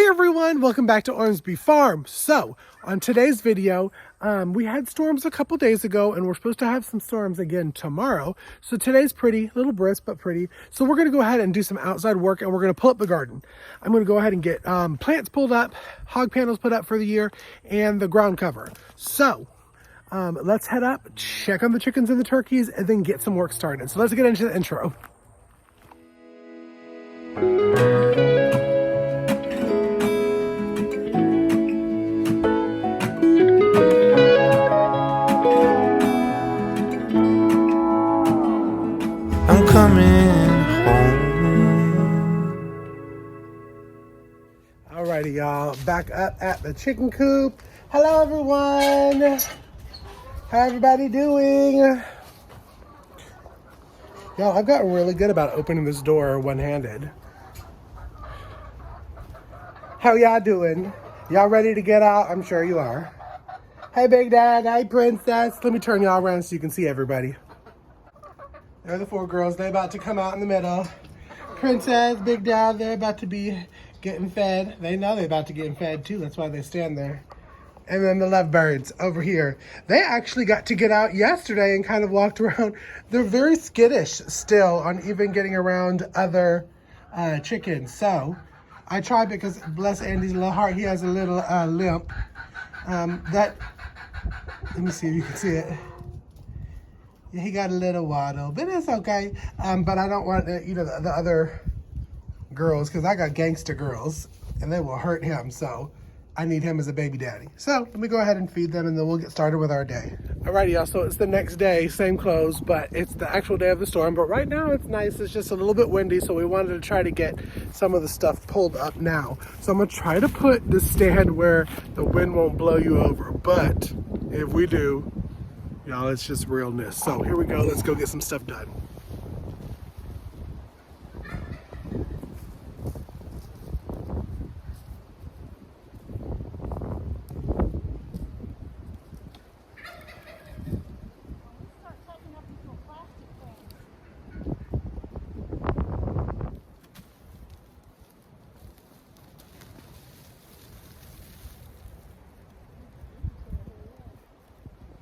Hey everyone, welcome back to Ormsby Farm. So on today's video, we had storms a couple days ago and we're supposed to have some storms again tomorrow. So today's pretty, a little brisk, but pretty. So we're gonna go ahead and do some outside work and we're gonna pull up the garden. I'm gonna go ahead and get plants pulled up, hog panels put up for the year, and the ground cover. So let's head up, check on the chickens and the turkeys, and then get some work started. So let's get into the intro. I'm coming home. Alrighty, y'all, back up at the chicken coop. Hello, everyone. How everybody doing? Y'all, I've gotten really good about opening this door one-handed. How y'all doing? Y'all ready to get out? I'm sure you are. Hey, Big Dad. Hey, Princess. Let me turn y'all around so you can see everybody. There are the four girls. They're about to come out in the middle. Princess, Big Dad, they're about to be getting fed. They know they're about to get fed too. That's why they stand there. And then the lovebirds over here. They actually got to get out yesterday and kind of walked around. They're very skittish still on even getting around other chickens. So I tried because bless Andy's little heart, he has a little limp. Let me see if you can see it. Yeah, he got a little waddle, but it's okay. But I don't want the other girls, because I got gangster girls and they will hurt him. So I need him as a baby daddy. So let me go ahead and feed them and then we'll get started with our day. Alrighty, y'all. So it's the next day, same clothes, but it's the actual day of the storm. But right now it's nice. It's just a little bit windy. So we wanted to try to get some of the stuff pulled up now. So I'm going to try to put the stand where the wind won't blow you over. But if we do, y'all, it's just realness. So here we go. Let's go get some stuff done.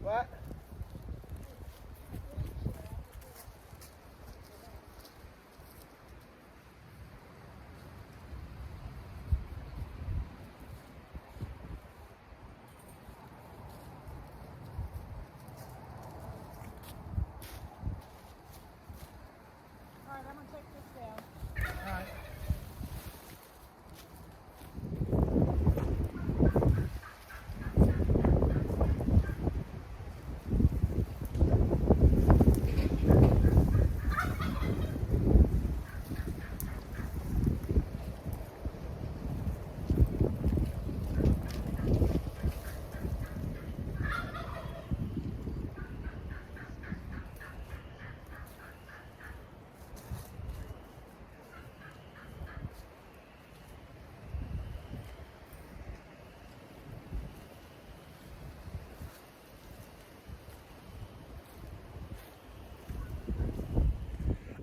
What? Alright, I'm gonna take this down. All right.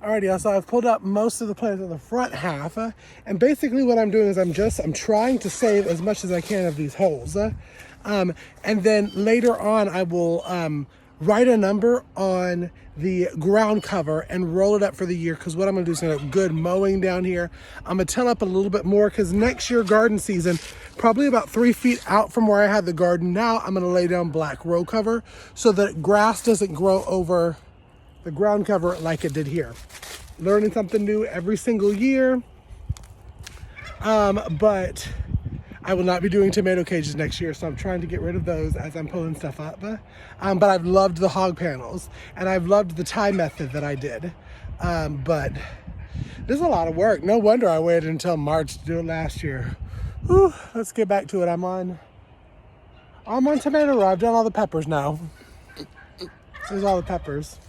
Alrighty, so I've pulled up most of the plants in the front half, and basically what I'm doing is I'm trying to save as much as I can of these holes, and then later on I will write a number on the ground cover and roll it up for the year, because what I'm gonna do is a good mowing down here. I'm gonna till up a little bit more because next year garden season, probably about 3 feet out from where I had the garden now, I'm gonna lay down black row cover so that grass doesn't grow over the ground cover like it did here. Learning something new every single year. But I will not be doing tomato cages next year, so I'm trying to get rid of those as I'm pulling stuff up. But I've loved the hog panels and I've loved the tie method that I did. But this is a lot of work. No wonder I waited until March to do it last year. Whew, let's get back to it. I'm on tomato row. I've done all the peppers now. There's all the peppers.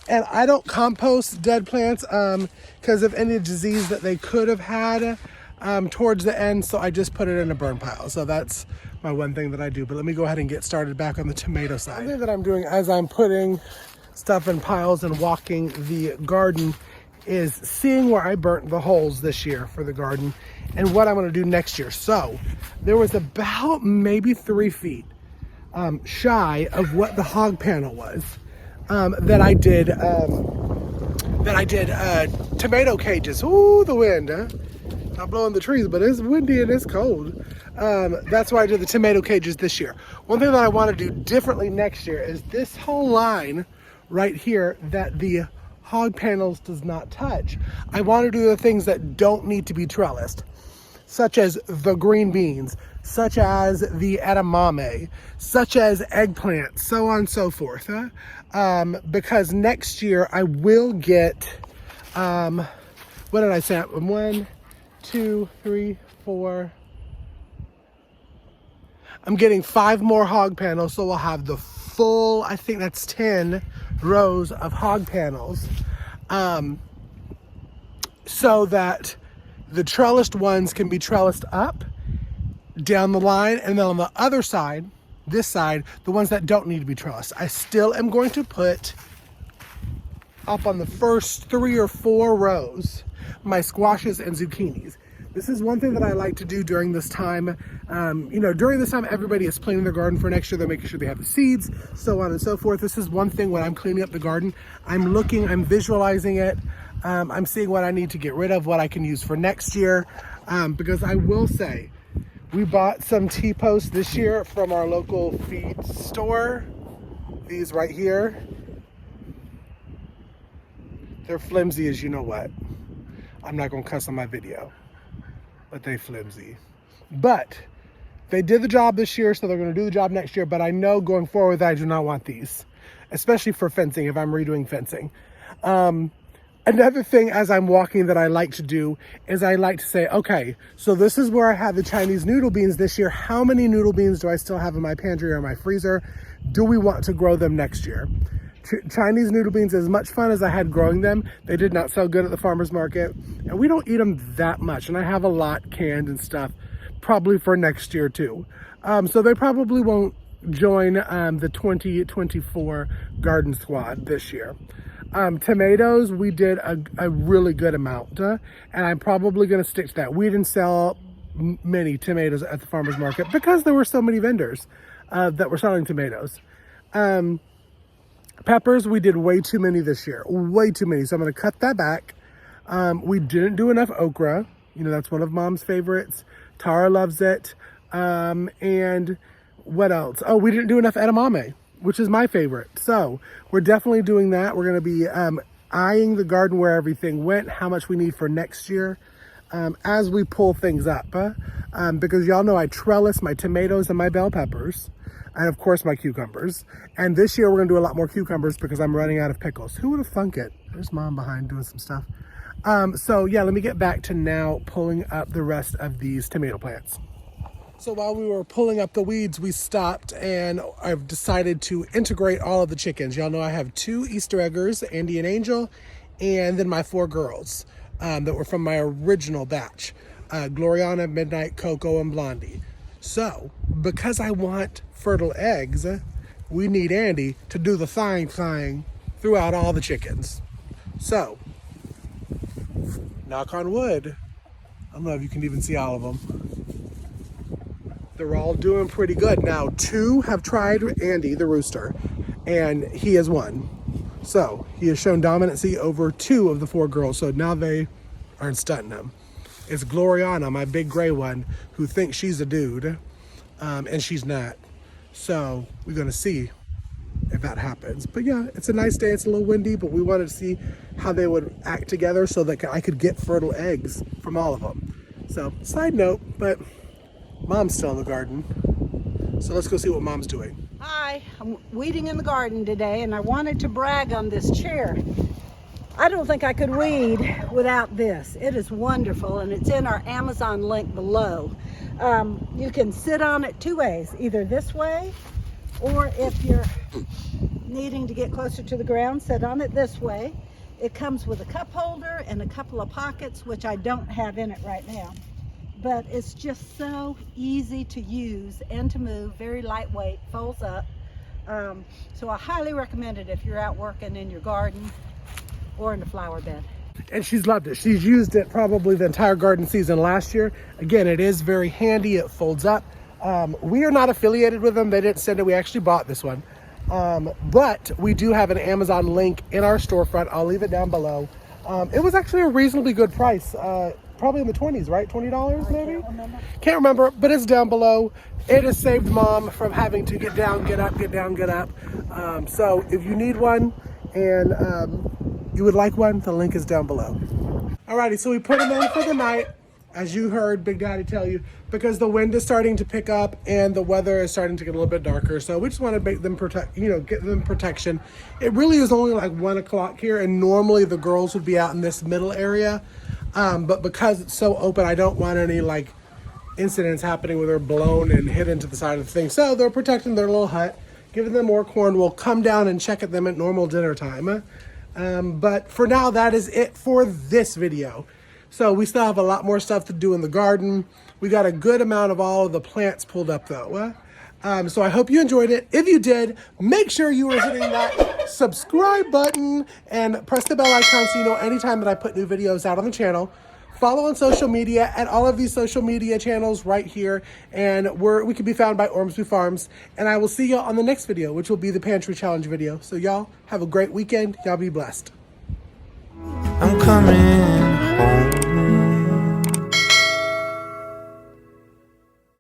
And I don't compost dead plants because of any disease that they could have had towards the end. So I just put it in a burn pile. So that's my one thing that I do. But let me go ahead and get started back on the tomato side. One thing that I'm doing as I'm putting stuff in piles and walking the garden is seeing where I burnt the holes this year for the garden and what I'm going to do next year. So there was about maybe 3 feet shy of what the hog panel was that I did tomato cages. Ooh, the wind, huh? Not blowing the trees, but it's windy and it's cold. That's why I did the tomato cages this year. One thing that I want to do differently next year is this whole line right here that the hog panels does not touch. I want to do the things that don't need to be trellised, such as the green beans, such as the edamame, such as eggplant, so on and so forth. Because next year I will get, what did I say? 1, 2, 3, 4. I'm getting 5 more hog panels, so we'll have the full, I think that's 10 rows of hog panels. So that the trellised ones can be trellised up down the line, and then on the other side, this side, the ones that don't need to be trellised, I still am going to put up on the first 3 or 4 rows my squashes and zucchinis. This is one thing that I like to do during this time. During this time, everybody is planting their garden for next year. They're making sure they have the seeds, so on and so forth. This is one thing when I'm cleaning up the garden. I'm visualizing it. I'm seeing what I need to get rid of, what I can use for next year. Because I will say, we bought some T-posts this year from our local feed store. These right here. They're flimsy as you know what. I'm not gonna cuss on my video, but they flimsy. But they did the job this year, so they're gonna do the job next year, but I know going forward that I do not want these, especially for fencing, if I'm redoing fencing. Another thing as I'm walking that I like to do is I like to say, okay, so this is where I have the Chinese noodle beans this year. How many noodle beans do I still have in my pantry or my freezer? Do we want to grow them next year? Chinese noodle beans, as much fun as I had growing them, they did not sell good at the farmer's market, and we don't eat them that much, and I have a lot canned and stuff, probably for next year too. So they probably won't join the 2024 garden squad this year. Tomatoes, we did a really good amount, and I'm probably going to stick to that. We didn't sell many tomatoes at the farmer's market because there were so many vendors that were selling tomatoes. Peppers, we did way too many this year, way too many. So I'm going to cut that back. We didn't do enough okra. That's one of Mom's favorites. Tara loves it. And what else? Oh, we didn't do enough edamame, which is my favorite. So we're definitely doing that. We're going to be eyeing the garden where everything went, how much we need for next year as we pull things up. Because y'all know I trellis my tomatoes and my bell peppers. And of course my cucumbers. And this year we're gonna do a lot more cucumbers because I'm running out of pickles. Who would have thunk it? There's Mom behind doing some stuff. So yeah, let me get back to now pulling up the rest of these tomato plants. So while we were pulling up the weeds, we stopped and I've decided to integrate all of the chickens. Y'all know I have 2 Easter eggers, Andy and Angel, and then my 4 girls that were from my original batch. Gloriana, Midnight, Coco, and Blondie. So, because I want fertile eggs, we need Andy to do the thing throughout all the chickens. So, knock on wood. I don't know if you can even see all of them. They're all doing pretty good. Now, 2 have tried Andy, the rooster, and he has won. So, he has shown dominancy over 2 of the 4 girls, so now they aren't stunting him. It's Gloriana, my big gray one, who thinks she's a dude, and she's not. So we're gonna see if that happens. But yeah, it's a nice day. It's a little windy, but we wanted to see how they would act together so that I could get fertile eggs from all of them. So side note, but Mom's still in the garden. So let's go see what Mom's doing. Hi, I'm weeding in the garden today, and I wanted to brag on this chair. I don't think I could weed without this. It is wonderful, and it's in our Amazon link below. You can sit on it 2 ways, either this way, or if you're needing to get closer to the ground, sit on it this way. It comes with a cup holder and a couple of pockets, which I don't have in it right now. But it's just so easy to use and to move, very lightweight, folds up. So I highly recommend it if you're out working in your garden or in the flower bed. and she's loved it. She's used it probably the entire garden season last year. Again, it is very handy. It folds up. We are not affiliated with them. They didn't send it. We actually bought this one. But we do have an Amazon link in our storefront. I'll leave it down below. It was actually a reasonably good price. Probably in the 20s, right? $20 maybe? Can't remember, but it's down below. It has saved Mom from having to get down, get up, get down, get up. So if you need one and you would like one, the link is down below. Alrighty, so we put them in for the night, as you heard Big Daddy tell you, because the wind is starting to pick up and the weather is starting to get a little bit darker. So we just want to make them get them protection. It really is only like 1 o'clock here, and normally the girls would be out in this middle area. But because it's so open, I don't want any like incidents happening where they're blown and hit into the side of the thing. So they're protecting their little hut, giving them more corn. We'll come down and check at them at normal dinner time. But for now, that is it for this video. So we still have a lot more stuff to do in the garden. We got a good amount of all of the plants pulled up though. So I hope you enjoyed it. If you did, make sure you are hitting that subscribe button and press the bell icon so you know anytime that I put new videos out on the channel. Follow on social media at all of these social media channels right here. And we can be found by Ormsby Farms. And I will see y'all on the next video, which will be the Pantry Challenge video. So y'all have a great weekend. Y'all be blessed. I'm coming